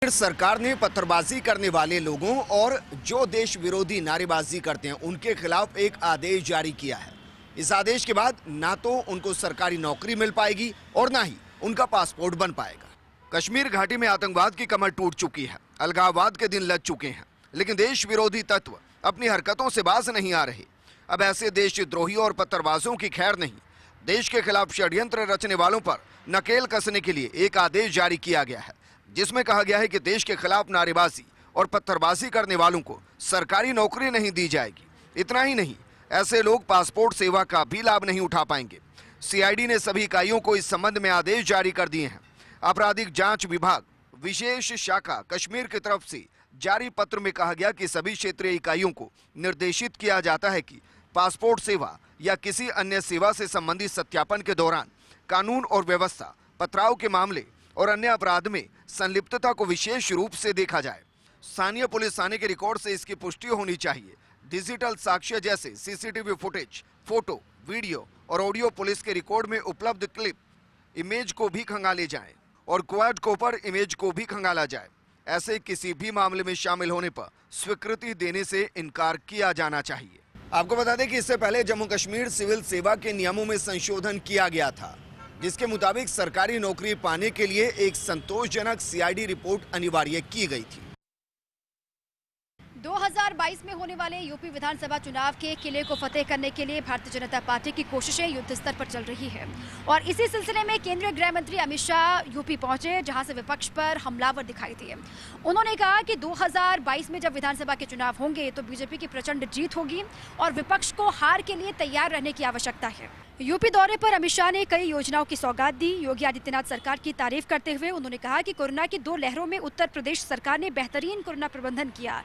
सरकार ने पत्थरबाजी करने वाले लोगों और जो देश विरोधी नारेबाजी करते हैं उनके खिलाफ एक आदेश जारी किया है। इस आदेश के बाद ना तो उनको सरकारी नौकरी मिल पाएगी और ना ही उनका पासपोर्ट बन पाएगा। कश्मीर घाटी में आतंकवाद की कमर टूट चुकी है, अलगाववाद के दिन लग चुके हैं, लेकिन देश विरोधी तत्व अपनी हरकतों से बाज नहीं आ रहे। अब ऐसे देशद्रोहियों और पत्थरबाजों की खैर नहीं। देश के खिलाफ षड्यंत्र रचने वालों पर नकेल कसने के लिए एक आदेश जारी किया गया है, जिसमें कहा गया है कि देश के खिलाफ नारेबाजी और पत्थरबाजी करने वालों को सरकारी नौकरी नहीं दी जाएगी। इतना ही नहीं, ऐसे लोग पासपोर्ट सेवा का भी लाभ नहीं उठा पाएंगे। सीआईडी ने सभी इकाइयों को इस संबंध में आदेश जारी कर दिए हैं। आपराधिक जांच विभाग विशेष शाखा कश्मीर की तरफ से जारी पत्र में कहा गया कि सभी क्षेत्रीय इकाइयों को निर्देशित किया जाता है कि पासपोर्ट सेवा या किसी अन्य सेवा से संबंधित सत्यापन के दौरान कानून और व्यवस्था, पथराव के मामले और अन्य अपराध में संलिप्तता को विशेष रूप से देखा जाए। स्थानीय पुलिस थाने के रिकॉर्ड से इसकी पुष्टि होनी चाहिए। डिजिटल साक्ष्य जैसे सीसीटीवी फुटेज, फोटो, वीडियो और ऑडियो पुलिस के रिकॉर्ड में उपलब्ध क्लिप इमेज को भी खंगाले जाएं और क्वाड कोपर इमेज को भी खंगाला जाए। ऐसे किसी भी मामले में शामिल होने पर स्वीकृति देने से इनकार किया जाना चाहिए। आपको बता दें कि इससे पहले जम्मू कश्मीर सिविल सेवा के नियमों में संशोधन किया गया था, जिसके मुताबिक सरकारी नौकरी पाने के लिए एक संतोषजनक सीआईडी रिपोर्ट अनिवार्य की गई थी। 2022 में होने वाले यूपी विधानसभा चुनाव के किले को फतेह करने के लिए भारतीय जनता पार्टी की कोशिशें युद्ध स्तर पर चल रही है और इसी सिलसिले में केंद्रीय गृह मंत्री अमित शाह यूपी पहुंचे, जहां से विपक्ष पर हमलावर दिखाई दिए। उन्होंने कहा कि 2022 में जब विधानसभा के चुनाव होंगे तो बीजेपी की प्रचंड जीत होगी और विपक्ष को हार के लिए तैयार रहने की आवश्यकता है। यूपी दौरे पर अमित शाह ने कई योजनाओं की सौगात दी। योगी आदित्यनाथ सरकार की तारीफ करते हुए उन्होंने कहा कि कोरोना की 2 लहरों में उत्तर प्रदेश सरकार ने बेहतरीन कोरोना प्रबंधन किया।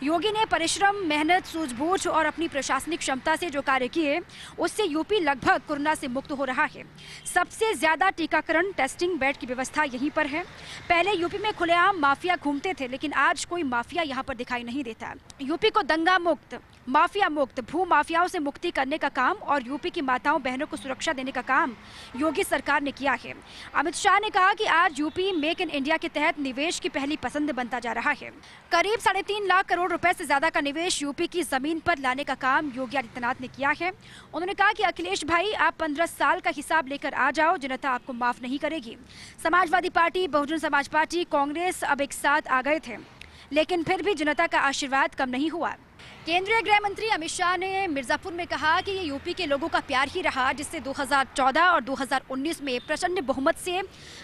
योगी ने परिश्रम, मेहनत, सूझबूझ और अपनी प्रशासनिक क्षमता से जो कार्य किए उससे यूपी लगभग कोरोना से मुक्त हो रहा है। सबसे ज्यादा टीकाकरण, टेस्टिंग बेड की व्यवस्था यहीं पर है। पहले यूपी में खुलेआम माफिया घूमते थे, लेकिन आज कोई माफिया यहाँ पर दिखाई नहीं देता। यूपी को दंगा मुक्त, माफिया मुक्त, भू माफियाओं से मुक्ति करने का काम और यूपी की माताओं बहनों को सुरक्षा देने का काम योगी सरकार ने किया है। अमित शाह ने कहा कि आज यूपी मेक इन इंडिया के तहत निवेश की पहली पसंद बनता जा रहा है। करीब 3.5 लाख करोड़ रुपए से ज्यादा का निवेश यूपी की जमीन पर लाने का काम योगी आदित्यनाथ ने किया है। उन्होंने कहा कि अखिलेश भाई, आप 15 साल का हिसाब लेकर आ जाओ, जनता आपको माफ नहीं करेगी। समाजवादी पार्टी, बहुजन समाज पार्टी, कांग्रेस अब एक साथ आ गए थे, लेकिन फिर भी जनता का आशीर्वाद कम नहीं हुआ। केंद्रीय गृह मंत्री अमित शाह ने मिर्जापुर में कहा कि ये यूपी के लोगों का प्यार ही रहा जिससे 2014 और 2019 में प्रचंड बहुमत से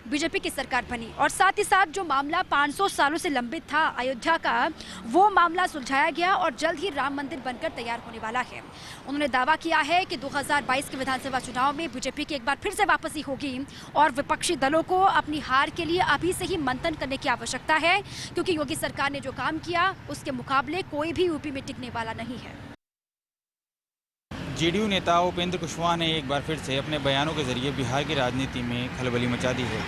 बीजेपी की सरकार बनी और साथ ही साथ जो मामला 500 सालों से लंबित था अयोध्या का, वो मामला सुलझाया गया और जल्द ही राम मंदिर बनकर तैयार होने वाला है। उन्होंने दावा किया है कि 2022 के विधानसभा चुनाव में बीजेपी की एक बार फिर से वापसी होगी और विपक्षी दलों को अपनी हार के लिए अभी से ही मंथन करने की आवश्यकता है, क्योंकि योगी सरकार ने जो काम किया उसके मुकाबले कोई भी यूपी में टिकने वाला नहीं है। जेडीयू नेता उपेंद्र कुशवाहा ने एक बार फिर से अपने बयानों के जरिए बिहार की राजनीति में खलबली मचा दी है।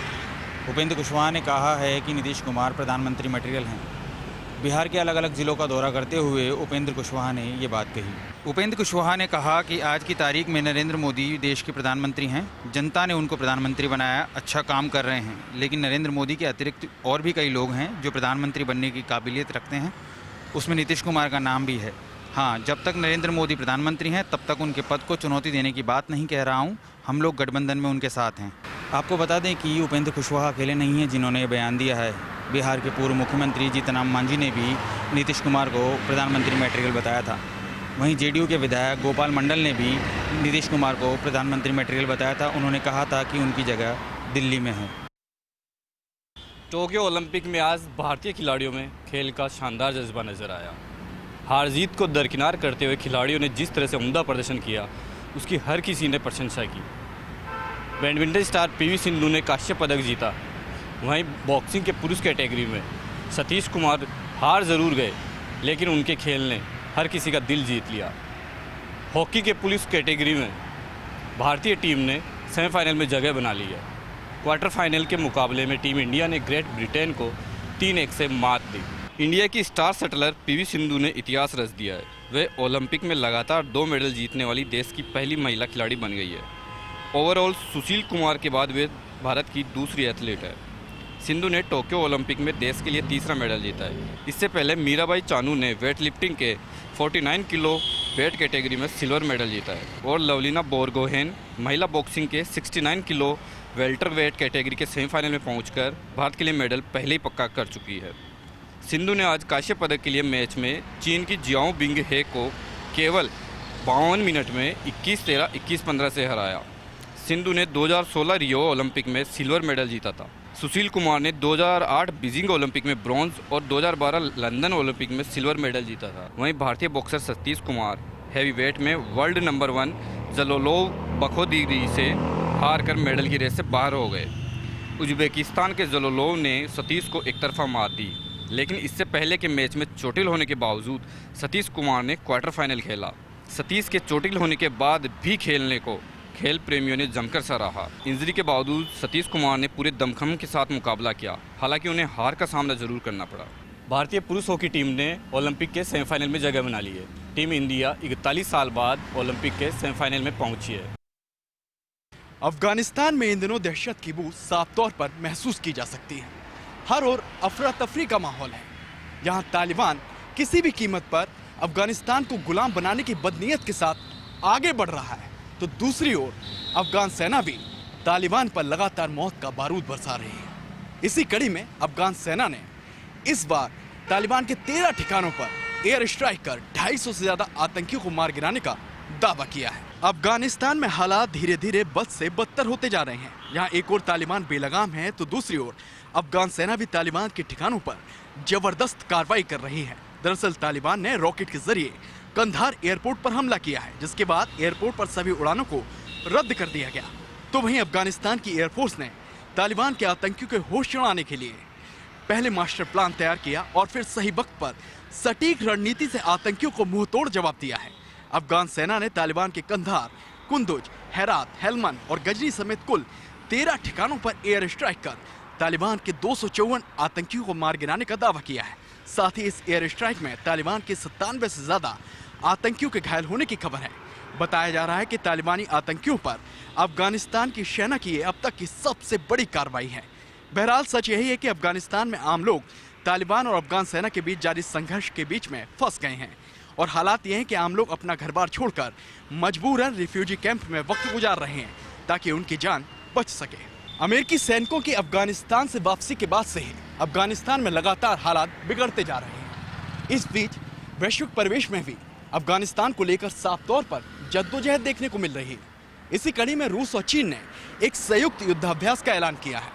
उपेंद्र कुशवाहा ने कहा है कि नीतीश कुमार प्रधानमंत्री मटेरियल हैं। बिहार के अलग अलग जिलों का दौरा करते हुए उपेंद्र कुशवाहा ने ये बात कही। उपेंद्र कुशवाहा ने कहा कि आज की तारीख में नरेंद्र मोदी देश के प्रधानमंत्री हैं। जनता ने उनको प्रधानमंत्री बनाया, अच्छा काम कर रहे हैं, लेकिन नरेंद्र मोदी के अतिरिक्त और भी कई लोग हैं जो प्रधानमंत्री बनने की काबिलियत रखते हैं। उसमें नीतीश कुमार का नाम भी है। हाँ, जब तक नरेंद्र मोदी प्रधानमंत्री हैं तब तक उनके पद को चुनौती देने की बात नहीं कह रहा हूँ। हम लोग गठबंधन में उनके साथ हैं। आपको बता दें कि उपेंद्र कुशवाहा अकेले नहीं हैं जिन्होंने ये बयान दिया है। बिहार के पूर्व मुख्यमंत्री जीतनराम मांझी ने भी नीतीश कुमार को प्रधानमंत्री मटेरियल बताया था। वहीं जेडीयू के विधायक गोपाल मंडल ने भी नीतीश कुमार को प्रधानमंत्री मटेरियल बताया था। उन्होंने कहा था कि उनकी जगह दिल्ली में है। टोक्यो ओलंपिक में आज भारतीय खिलाड़ियों में खेल का शानदार जज्बा नजर आया। हार जीत को दरकिनार करते हुए खिलाड़ियों ने जिस तरह से उम्दा प्रदर्शन किया उसकी हर किसी ने प्रशंसा की। बैडमिंटन स्टार पीवी सिंधु ने कांस्य पदक जीता। वहीं बॉक्सिंग के पुरुष कैटेगरी में सतीश कुमार हार ज़रूर गए, लेकिन उनके खेल ने हर किसी का दिल जीत लिया। हॉकी के पुरुष कैटेगरी में भारतीय टीम ने सेमीफाइनल में जगह बना ली है। क्वार्टर फाइनल के मुकाबले में टीम इंडिया ने ग्रेट ब्रिटेन को 3-1 से मात दी। इंडिया की स्टार शटलर पीवी सिंधु ने इतिहास रच दिया है। वह ओलंपिक में लगातार 2 मेडल जीतने वाली देश की पहली महिला खिलाड़ी बन गई है। ओवरऑल सुशील कुमार के बाद वे भारत की दूसरी एथलीट है। सिंधु ने टोक्यो ओलंपिक में देश के लिए तीसरा मेडल जीता है। इससे पहले मीराबाई चानू ने वेट लिफ्टिंग के 49 किलो वेट कैटेगरी में सिल्वर मेडल जीता है और लवलीना बोरगोहेन महिला बॉक्सिंग के 69 किलो वेल्टर वेट कैटेगरी के सेमीफाइनल में पहुंचकर भारत के लिए मेडल पहले ही पक्का कर चुकी है। सिंधु ने आज कांस्य पदक के लिए मैच में चीन की जियाओ बिंग हे को केवल 52 मिनट में 21-13, 21-15 से हराया। सिंधु ने 2016 रियो ओलंपिक में सिल्वर मेडल जीता था। सुशील कुमार ने 2008 बीजिंग ओलंपिक में ब्रॉन्ज और 2012 लंदन ओलंपिक में सिल्वर मेडल जीता था। वहीं भारतीय बॉक्सर सतीश कुमार हैवीवेट में वर्ल्ड नंबर 1 जलोलोव बखोदीरी से हार कर मेडल की रेस से बाहर हो गए। उज्बेकिस्तान के जलोलोव ने सतीश को एक तरफा मात दी, लेकिन इससे पहले के मैच में चोटिल होने के बावजूद सतीश कुमार ने क्वार्टर फाइनल खेला। सतीश के चोटिल होने के बाद भी खेलने को खेल प्रेमियों ने जमकर सराहा। इंजरी के बावजूद सतीश कुमार ने पूरे दमखम के साथ मुकाबला किया, हालांकि उन्हें हार का सामना जरूर करना पड़ा। भारतीय पुरुष हॉकी टीम ने ओलंपिक के सेमीफाइनल में जगह बना ली है। टीम इंडिया 41 साल बाद ओलंपिक के सेमीफाइनल में पहुंची है। अफगानिस्तान में इन दिनों दहशत की बू साफ तौर पर महसूस की जा सकती है। हर ओर अफरा तफरी का माहौल है। यहाँ तालिबान किसी भी कीमत पर अफगानिस्तान को गुलाम बनाने की बदनीयत के साथ आगे बढ़ रहा है, तो दूसरी ओर अफगान सेना भी तालिबान पर लगातार मौत का बारूद बरसा रही है। इसी कड़ी में अफगान सेना ने इस बार तालिबान के 13 ठिकानों पर एयर स्ट्राइक कर 250 से ज्यादा आतंकियों को मार गिराने का दावा किया है। अफगानिस्तान में हालात धीरे धीरे बद से बदतर होते जा रहे हैं। यहाँ एक और तालिबान बेलगाम है, तो दूसरी ओर अफगान सेना भी तालिबान के ठिकानों पर जबरदस्त कार्रवाई कर रही है। दरअसल तालिबान ने रॉकेट के जरिए कंधार एयरपोर्ट पर हमला किया है, जिसके बाद एयरपोर्ट पर सभी उड़ानों को रद्द कर दिया गया। तो वहीं अफगानिस्तान की एयरफोर्स ने तालिबान के आतंकियों के होश उड़ाने के लिए पहले मास्टर प्लान तैयार किया और फिर सही वक्त पर सटीक रणनीति से आतंकियों को मुंहतोड़ जवाब दिया है। अफगान सेना ने तालिबान के कंधार, कुंदुज, हेरात, हेलमंद और गजनी समेत कुल 13 ठिकानों पर एयर स्ट्राइक कर तालिबान के 254 आतंकियों को मार गिराने का दावा किया है। साथ ही इस एयर स्ट्राइक में तालिबान के 97 से ज्यादा आतंकियों के घायल होने की खबर है। बताया जा रहा है कि तालिबानी आतंकियों पर अफगानिस्तान की सेना की ये अब तक की सबसे बड़ी कार्रवाई है। बहरहाल सच यही है कि अफगानिस्तान में आम लोग तालिबान और अफगान सेना के बीच जारी संघर्ष के बीच में फंस गए हैं और हालात ये हैं कि आम लोग अपना घर बार छोड़कर मजबूरन रिफ्यूजी कैंप में वक्त गुजार रहे हैं ताकि उनकी जान बच सके। अमेरिकी सैनिकों की अफगानिस्तान से वापसी के बाद से ही अफगानिस्तान में लगातार हालात बिगड़ते जा रहे हैं। इस बीच वैश्विक परिवेश में भी अफगानिस्तान को लेकर साफ तौर पर जद्दोजहद देखने को मिल रही है। इसी कड़ी में रूस और चीन ने एक संयुक्त युद्धाभ्यास का ऐलान किया है,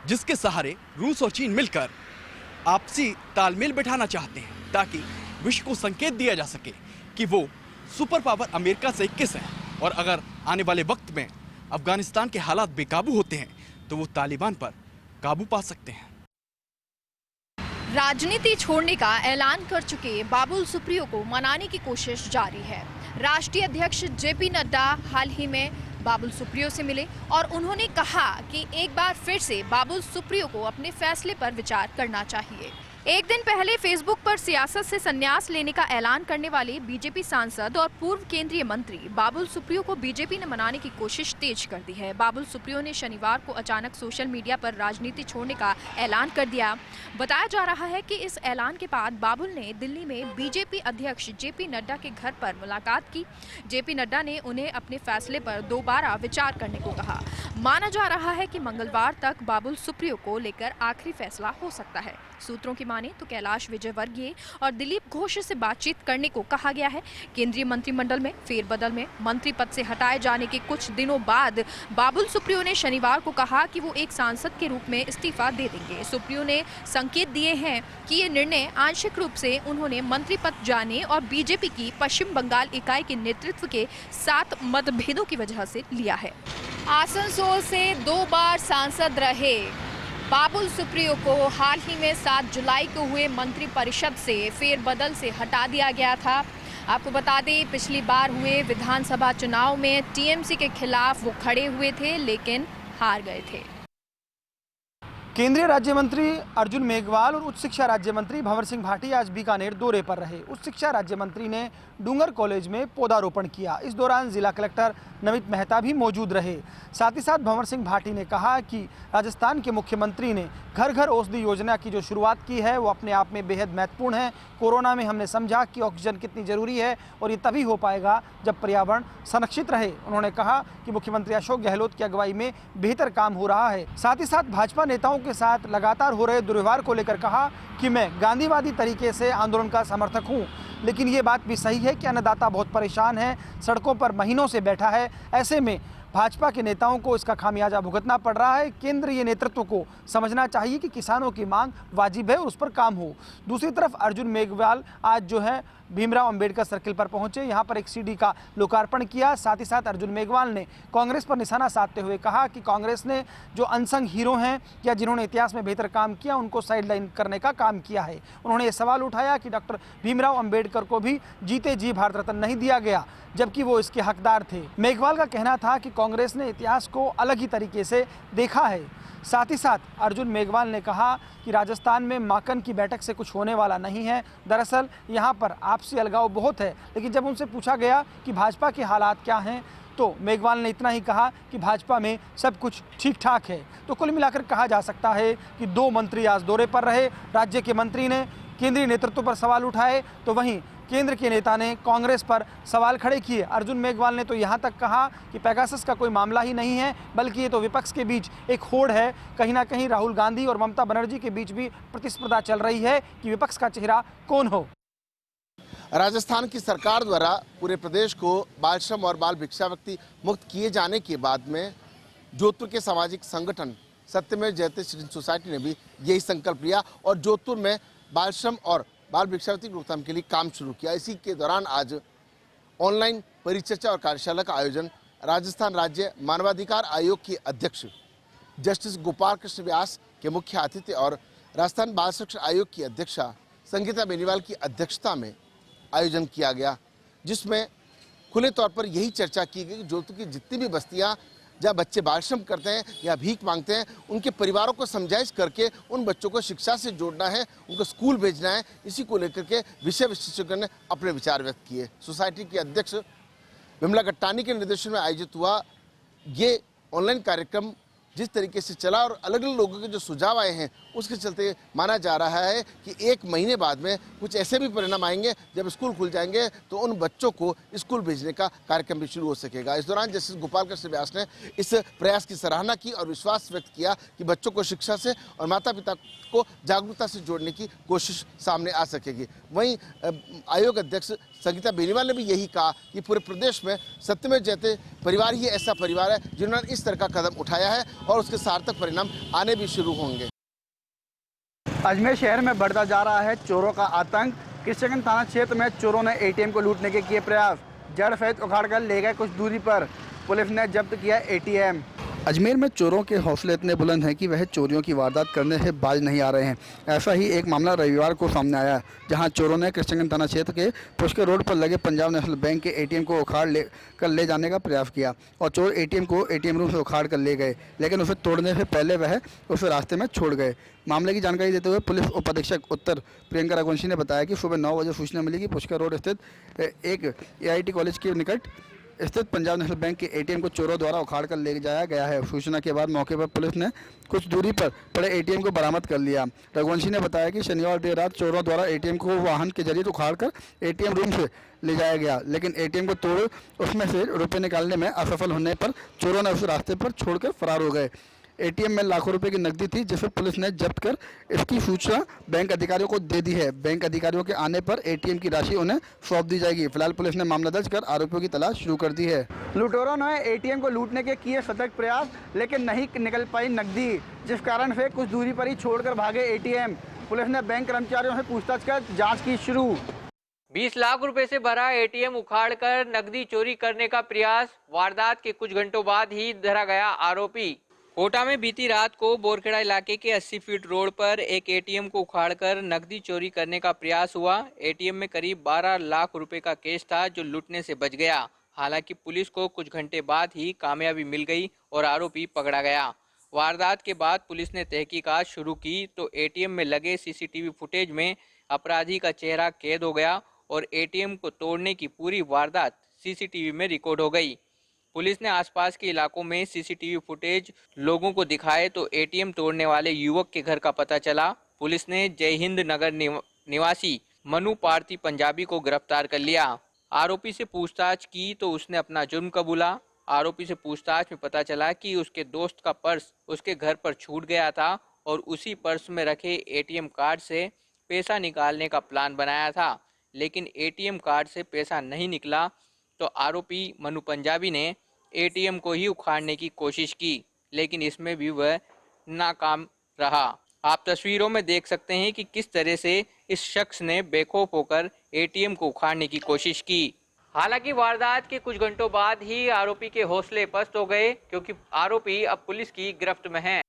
जिसके सहारे रूस और चीन मिलकर आपसी तालमेल बैठाना चाहते हैं ताकि विश्व को संकेत दिया जा सके कि वो सुपर पावर अमेरिका से किस है और अगर आने वाले वक्त में अफगानिस्तान के हालात बेकाबू होते हैं तो वो तालिबान पर काबू पा सकते हैं। राजनीति छोड़ने का ऐलान कर चुके बाबुल सुप्रियो को मनाने की कोशिश जारी है। राष्ट्रीय अध्यक्ष जेपी नड्डा हाल ही में बाबुल सुप्रियो से मिले और उन्होंने कहा कि एक बार फिर से बाबुल सुप्रियो को अपने फैसले पर विचार करना चाहिए। एक दिन पहले फेसबुक पर सियासत से संन्यास लेने का ऐलान करने वाले बीजेपी सांसद और पूर्व केंद्रीय मंत्री बाबुल सुप्रियो को बीजेपी ने मनाने की कोशिश तेज कर दी है। बाबुल सुप्रियो ने शनिवार को अचानक सोशल मीडिया पर राजनीति छोड़ने का ऐलान कर दिया। बताया जा रहा है कि इस ऐलान के बाद बाबुल ने दिल्ली में बीजेपी अध्यक्ष जेपी नड्डा के घर पर मुलाकात की। जेपी नड्डा ने उन्हें अपने फैसले पर दोबारा विचार करने को कहा। माना जा रहा है कि मंगलवार तक बाबुल सुप्रियो को लेकर आखिरी फैसला हो सकता है। सूत्रों की माने तो कैलाश विजयवर्गीय और दिलीप घोष से बातचीत करने को कहा गया है। केंद्रीय मंत्रिमंडल में फेरबदल में मंत्री पद से हटाए जाने के कुछ दिनों बाद बाबुल सुप्रियो ने शनिवार को कहा कि वो एक सांसद के रूप में इस्तीफा दे देंगे। सुप्रियो ने संकेत दिए हैं कि ये निर्णय आंशिक रूप से उन्होंने मंत्री पद जाने और बीजेपी की पश्चिम बंगाल इकाई के नेतृत्व के साथ मतभेदों की वजह से लिया है। आसनसोल से 2 बार सांसद रहे बाबुल सुप्रियो को हाल ही में 7 जुलाई को हुए मंत्रिपरिषद से फेरबदल से हटा दिया गया था। आपको बता दें, पिछली बार हुए विधानसभा चुनाव में टीएमसी के खिलाफ वो खड़े हुए थे लेकिन हार गए थे। केंद्रीय राज्य मंत्री अर्जुन मेघवाल और उच्च शिक्षा राज्य मंत्री भंवर सिंह भाटी आज बीकानेर दौरे पर रहे। उच्च शिक्षा राज्य मंत्री ने डूंगर कॉलेज में पौधारोपण किया। इस दौरान जिला कलेक्टर नमित मेहता भी मौजूद रहे। साथ ही साथ भंवर सिंह भाटी ने कहा कि राजस्थान के मुख्यमंत्री ने घर घर औषधि योजना की जो शुरुआत की है वो अपने आप में बेहद महत्वपूर्ण है। कोरोना में हमने समझा कि ऑक्सीजन कितनी जरूरी है और ये तभी हो पाएगा जब पर्यावरण संरक्षित रहे। उन्होंने कहा कि मुख्यमंत्री अशोक गहलोत की अगुवाई में बेहतर काम हो रहा है। साथ ही साथ भाजपा नेताओं के साथ लगातार हो रहे दुर्व्यवहार को लेकर कहा कि मैं गांधीवादी तरीके से आंदोलन का समर्थक हूं, लेकिन ये बात भी सही है कि अन्नदाता बहुत परेशान है, सड़कों पर महीनों से बैठा है। ऐसे में भाजपा के नेताओं को इसका खामियाजा भुगतना पड़ रहा है। केंद्रीय नेतृत्व को समझना चाहिए कि किसानों की मांग वाजिब है और उस पर काम हो। दूसरी तरफ अर्जुन मेघवाल आज जो है भीमराव अंबेडकर सर्किल पर पहुंचे, यहां पर एक सीडी का लोकार्पण किया। साथ ही साथ अर्जुन मेघवाल ने कांग्रेस पर निशाना साधते हुए कहा कि कांग्रेस ने जो अनसंग हीरो हैं या जिन्होंने इतिहास में बेहतर काम किया उनको साइडलाइन करने का काम किया है। उन्होंने ये सवाल उठाया कि डॉक्टर भीमराव अंबेडकर को भी जीते जी भारत रत्न नहीं दिया गया, जबकि वो इसके हकदार थे। मेघवाल का कहना था कि कांग्रेस ने इतिहास को अलग ही तरीके से देखा है। साथ ही साथ अर्जुन मेघवाल ने कहा कि राजस्थान में माकन की बैठक से कुछ होने वाला नहीं है। दरअसल यहाँ पर आपसी अलगाव बहुत है, लेकिन जब उनसे पूछा गया कि भाजपा के हालात क्या हैं तो मेघवाल ने इतना ही कहा कि भाजपा में सब कुछ ठीक ठाक है। तो कुल मिलाकर कहा जा सकता है कि दो मंत्री आज दौरे पर रहे। राज्य के मंत्री ने केंद्रीय नेतृत्व पर सवाल उठाए तो वहीं केंद्र के नेता ने कांग्रेस पर सवाल खड़े किए। अर्जुन मेघवाल ने तो यहाँ तक कहा कि पेगासस का कोई मामला ही नहीं है, बल्कि ये तो विपक्ष के बीच एक होड़ है। कहीं ना कहीं राहुल गांधी और ममता बनर्जी के बीच भी प्रतिस्पर्धा चल रही है कि विपक्ष का चेहरा कौन हो। राजस्थान की सरकार द्वारा पूरे प्रदेश को बाल श्रम और बाल भिक्षावृत्ति मुक्त किए जाने के बाद में जोधपुर के सामाजिक संगठन सत्यमेव जयते सोसाइटी ने भी यही संकल्प लिया और जोधपुर में बाल श्रम और बाल भिक्षावृत्ति रोकथाम के लिए काम शुरू किया। इसी के दौरान आज ऑनलाइन परिचर्चा और कार्यशाला का आयोजन राजस्थान राज्य मानवाधिकार आयोग के अध्यक्ष जस्टिस गोपाल कृष्ण व्यास के मुख्य आतिथ्य और राजस्थान बाल सुरक्षा आयोग की अध्यक्षा संगीता बेनीवाल की अध्यक्षता में आयोजन किया गया, जिसमें खुले तौर पर यही चर्चा की गई कि जोधपुर की जितनी भी बस्तियां जहाँ बच्चे बाल श्रम करते हैं या भीख मांगते हैं, उनके परिवारों को समझाइश करके उन बच्चों को शिक्षा से जोड़ना है, उनको स्कूल भेजना है। इसी को लेकर के विषय विशेषज्ञों ने अपने विचार व्यक्त किए। सोसाइटी की अध्यक्ष विमला गट्टानी के निर्देशन में आयोजित हुआ ये ऑनलाइन कार्यक्रम जिस तरीके से चला और अलग अलग लोगों के जो सुझाव आए हैं उसके चलते माना जा रहा है कि 1 महीने बाद में कुछ ऐसे भी परिणाम आएंगे जब स्कूल खुल जाएंगे तो उन बच्चों को स्कूल भेजने का कार्यक्रम भी शुरू हो सकेगा। इस दौरान जस्टिस गोपाल कृष्ण व्यास ने इस प्रयास की सराहना की और विश्वास व्यक्त किया कि बच्चों को शिक्षा से और माता पिता को जागरूकता से जोड़ने की कोशिश सामने आ सकेगी। वहीं आयोग अध्यक्ष संगीता बेनीवाल ने भी यही कहा कि पूरे प्रदेश में सत्यमेव जयते परिवार ही ऐसा परिवार है जिन्होंने इस तरह का कदम उठाया है और उसके सार्थक परिणाम आने भी शुरू होंगे। अजमेर शहर में बढ़ता जा रहा है चोरों का आतंक। कृष्णगंज थाना क्षेत्र में चोरों ने एटीएम को लूटने के किए प्रयास। जड़ सहित उखाड़कर ले गए कुछ दूरी पर। पुलिस ने जब्त किया एटीएम। अजमेर में चोरों के हौसले इतने बुलंद हैं कि वह चोरियों की वारदात करने से बाज नहीं आ रहे हैं। ऐसा ही एक मामला रविवार को सामने आया, जहां चोरों ने कृष्णगंज थाना क्षेत्र के पुष्कर रोड पर लगे पंजाब नेशनल बैंक के एटीएम को उखाड़ ले जाने का प्रयास किया और चोर एटीएम को एटीएम रूम से उखाड़ कर ले गए, लेकिन उसे तोड़ने से पहले वह उसे रास्ते में छोड़ गए। मामले की जानकारी देते हुए पुलिस उपाधीक्षक उत्तर प्रियंका रघुवंशी ने बताया कि सुबह 9 बजे सूचना मिली कि पुष्कर रोड स्थित एक AIT कॉलेज के निकट स्थित पंजाब नेशनल बैंक के एटीएम को चोरों द्वारा उखाड़ कर ले जाया गया है। सूचना के बाद मौके पर पुलिस ने कुछ दूरी पर पड़े एटीएम को बरामद कर लिया। रघुवंशी ने बताया कि शनिवार देर रात चोरों द्वारा एटीएम को वाहन के जरिए उखाड़कर एटीएम रूम से ले जाया गया, लेकिन एटीएम को तोड़ उसमें से रुपये निकालने में असफल होने पर चोरों ने उस रास्ते पर छोड़कर फरार हो गए। एटीएम में लाखों रुपए की नकदी थी, जिसे पुलिस ने जब्त कर इसकी सूचना बैंक अधिकारियों को दे दी है। बैंक अधिकारियों के आने पर एटीएम की राशि उन्हें सौंप दी जाएगी। फिलहाल पुलिस ने मामला दर्ज कर आरोपियों की तलाश शुरू कर दी है। लुटेरों ने एटीएम को लूटने के किए सतर्क प्रयास, लेकिन नहीं निकल पाई नकदी, जिस कारण से कुछ दूरी पर ही छोड़कर भागे एटीएम। पुलिस ने बैंक कर्मचारियों से पूछताछ कर जाँच की शुरू। 20 लाख रुपए से भरा एटीएम उखाड़कर नकदी चोरी करने का प्रयास। वारदात के कुछ घंटों बाद ही धरा गया आरोपी। कोटा में बीती रात को बोरखेड़ा इलाके के 80 फीट रोड पर एक एटीएम को उखाड़कर नकदी चोरी करने का प्रयास हुआ। एटीएम में करीब 12 लाख रुपए का कैश था, जो लूटने से बच गया। हालांकि पुलिस को कुछ घंटे बाद ही कामयाबी मिल गई और आरोपी पकड़ा गया। वारदात के बाद पुलिस ने तहकीकात शुरू की तो एटीएम में लगे सीसीटीवी फुटेज में अपराधी का चेहरा कैद हो गया और एटीएम को तोड़ने की पूरी वारदात सीसीटीवी में रिकॉर्ड हो गई। पुलिस ने आसपास के इलाकों में सीसीटीवी फुटेज लोगों को दिखाए तो एटीएम तोड़ने वाले युवक के घर का पता चला। पुलिस ने जय हिंद नगर निवासी मनु पार्थी पंजाबी को गिरफ्तार कर लिया। आरोपी से पूछताछ की तो उसने अपना जुर्म कबूला। आरोपी से पूछताछ में पता चला कि उसके दोस्त का पर्स उसके घर पर छूट गया था और उसी पर्स में रखे एटीएम कार्ड से पैसा निकालने का प्लान बनाया था, लेकिन एटीएम कार्ड से पैसा नहीं निकला तो आरोपी मनु पंजाबी ने एटीएम को ही उखाड़ने की कोशिश की, लेकिन इसमें भी वह नाकाम रहा। आप तस्वीरों में देख सकते हैं कि किस तरह से इस शख्स ने बेखौफ होकर एटीएम को उखाड़ने की कोशिश की। हालांकि वारदात के कुछ घंटों बाद ही आरोपी के हौसले पस्त हो गए, क्योंकि आरोपी अब पुलिस की गिरफ्त में है।